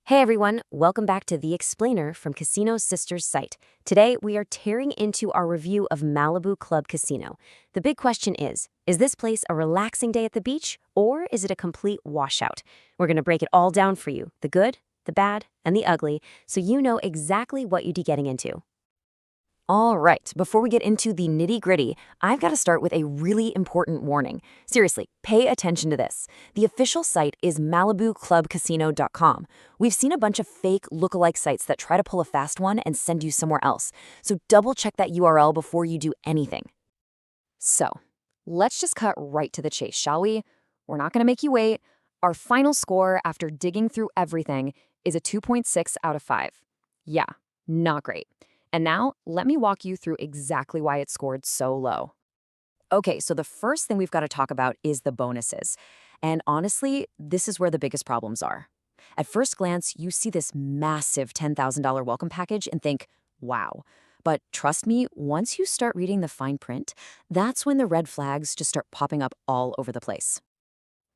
Hey everyone, welcome back to The Explainer from Casino Sisters site. Today we are tearing into our review of Malibu Club Casino. The big question is this place a relaxing day at the beach or is it a complete washout? We're going to break it all down for you, the good, the bad, and the ugly, so you know exactly what you'd be getting into. All right, before we get into the nitty-gritty, I've got to start with a really important warning. Seriously, pay attention to this. The official site is MalibuClubCasino.com. We've seen a bunch of fake lookalike sites that try to pull a fast one and send you somewhere else, so double-check that URL before you do anything. So, let's just cut right to the chase, shall we? We're not going to make you wait. Our final score after digging through everything is a 2.6 out of 5. Yeah, not great. And now, let me walk you through exactly why it scored so low. Okay, so the first thing we've got to talk about is the bonuses. And honestly, this is where the biggest problems are. At first glance, you see this massive $10,000 welcome package and think, wow. But trust me, once you start reading the fine print, that's when the red flags just start popping up all over the place.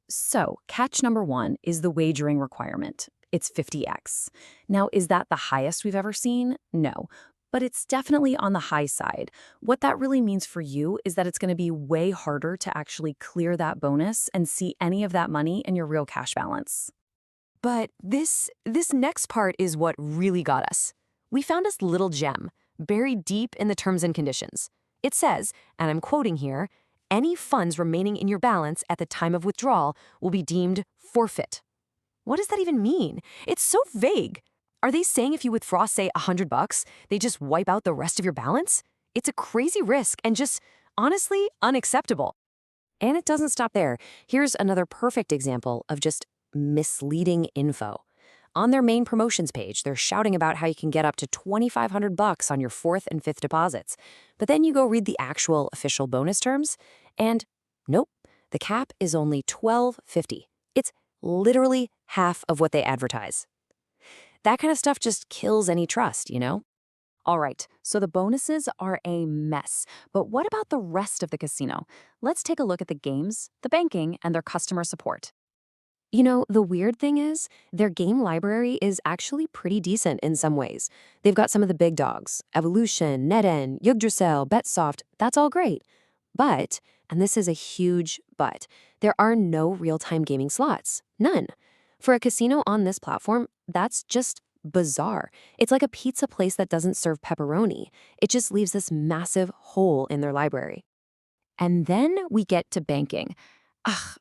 So, catch number one is the wagering requirement. It's 50x. Now, is that the highest we've ever seen? No. But it's definitely on the high side. What that really means for you is that it's going to be way harder to actually clear that bonus and see any of that money in your real cash balance. But this next part is what really got us. We found this little gem buried deep in the terms and conditions. It says, and I'm quoting here, any funds remaining in your balance at the time of withdrawal will be deemed forfeit. What does that even mean? It's so vague. Are they saying if you withdraw, say, $100, they just wipe out the rest of your balance? It's a crazy risk and just, honestly, unacceptable. And it doesn't stop there. Here's another perfect example of just misleading info. On their main promotions page, they're shouting about how you can get up to $2,500 on your fourth and fifth deposits. But then you go read the actual official bonus terms, and nope, the cap is only $1,250. It's literally half of what they advertise. That kind of stuff just kills any trust, you know? All right, so the bonuses are a mess. But what about the rest of the casino? Let's take a look at the games, the banking, and their customer support. You know, the weird thing is, their game library is actually pretty decent in some ways. They've got some of the big dogs, Evolution, NetEnt, Yggdrasil, Betsoft, that's all great. But, and this is a huge but, there are no real-time gaming slots. None. For a casino on this platform, that's just bizarre. It's like a pizza place that doesn't serve pepperoni. It just leaves this massive hole in their library. And then we get to banking.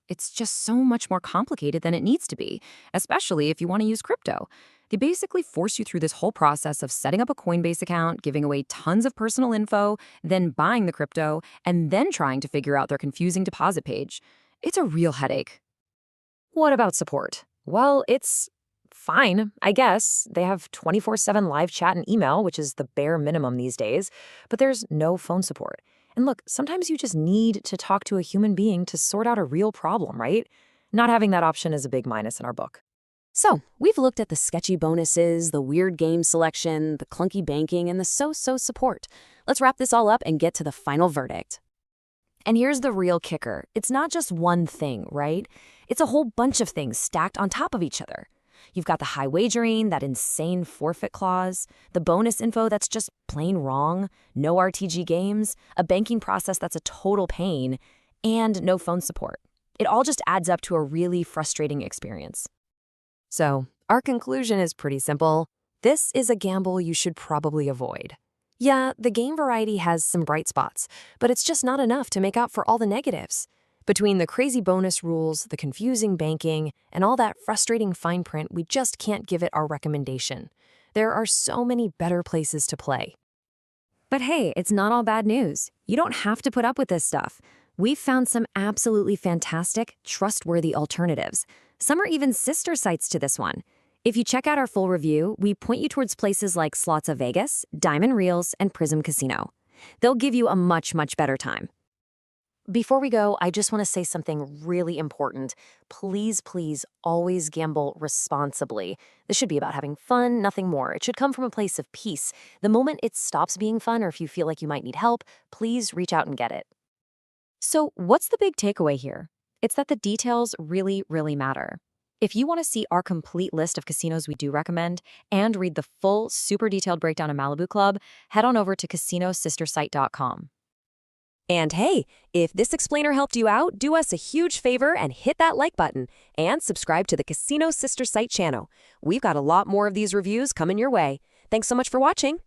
It's just so much more complicated than it needs to be, especially if you want to use crypto. They basically force you through this whole process of setting up a Coinbase account, giving away tons of personal info, then buying the crypto, and then trying to figure out their confusing deposit page. It's a real headache. What about support? Well, it's fine, I guess. They have 24/7 live chat and email, which is the bare minimum these days, but there's no phone support. And look, sometimes you just need to talk to a human being to sort out a real problem, right? Not having that option is a big minus in our book. So, we've looked at the sketchy bonuses, the weird game selection, the clunky banking, and the so-so support. Let's wrap this all up and get to the final verdict. And here's the real kicker. It's not just one thing, right? It's a whole bunch of things stacked on top of each other. You've got the high wagering, that insane forfeit clause, the bonus info that's just plain wrong, no RTG games, a banking process that's a total pain, and no phone support. It all just adds up to a really frustrating experience. So, our conclusion is pretty simple. This is a gamble you should probably avoid. Yeah, the game variety has some bright spots, but it's just not enough to make up for all the negatives. Between the crazy bonus rules, the confusing banking, and all that frustrating fine print, we just can't give it our recommendation. There are so many better places to play. But hey, it's not all bad news. You don't have to put up with this stuff. We've found some absolutely fantastic, trustworthy alternatives. Some are even sister sites to this one. If you check out our full review, we point you towards places like Slots of Vegas, Diamond Reels, and Prism Casino. They'll give you a much, much better time. Before we go, I just want to say something really important. Please, please always gamble responsibly. This should be about having fun, nothing more. It should come from a place of peace. The moment it stops being fun or if you feel like you might need help, please reach out and get it. So what's the big takeaway here? It's that the details really, really matter. If you want to see our complete list of casinos we do recommend and read the full, super detailed breakdown of Malibu Club, head on over to casinosistersite.com. And hey, if this explainer helped you out, do us a huge favor and hit that like button and subscribe to the Casino Sister Site channel. We've got a lot more of these reviews coming your way. Thanks so much for watching.